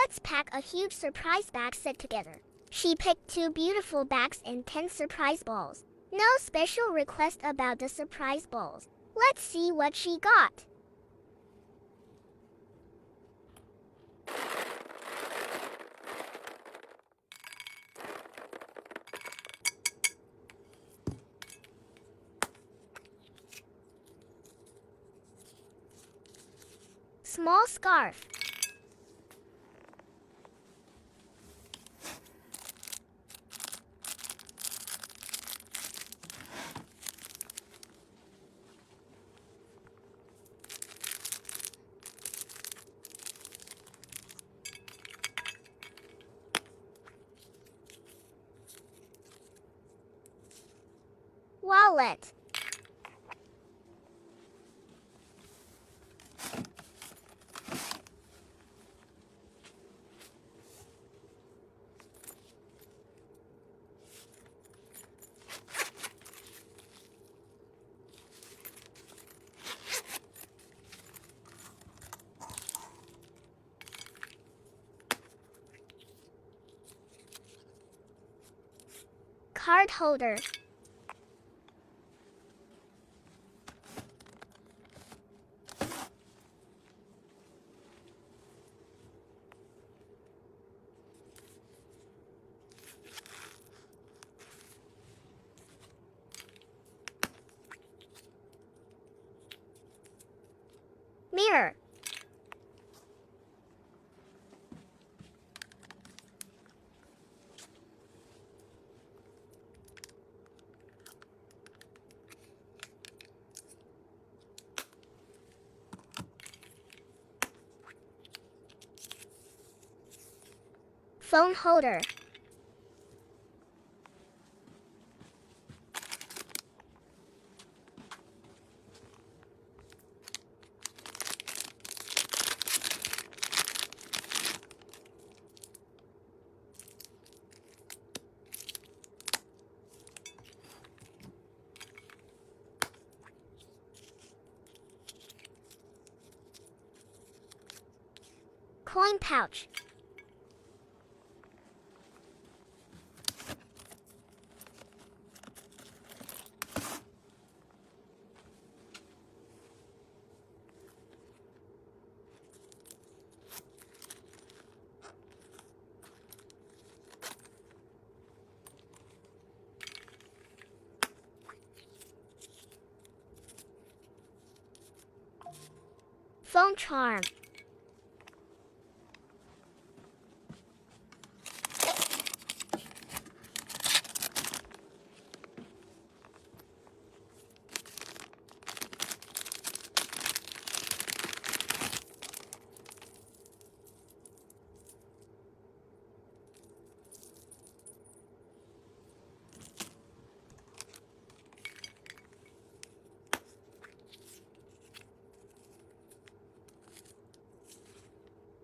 Let's pack a huge surprise bag set together. She picked 2 beautiful bags and 10 surprise balls. No special request about the surprise balls. Let's see what she got. Small scarf. Wallet. Card holder. Mirror. Phone holder. Coin pouch. Phone charm.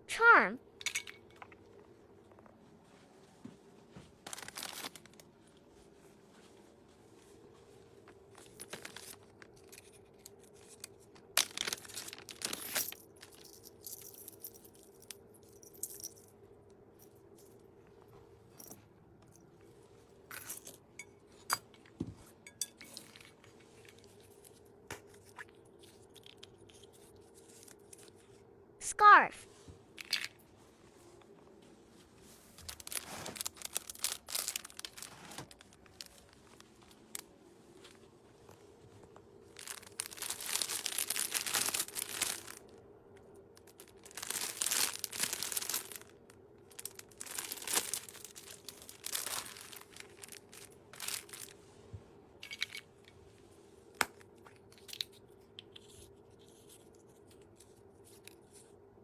Charm. Scarf.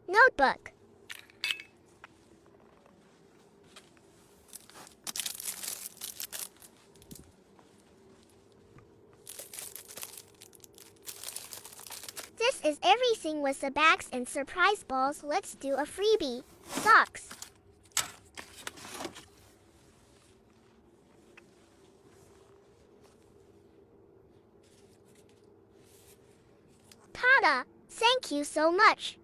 Notebook. This is everything with the bags and surprise balls. Let's do a freebie. Socks. Tada! Thank you so much.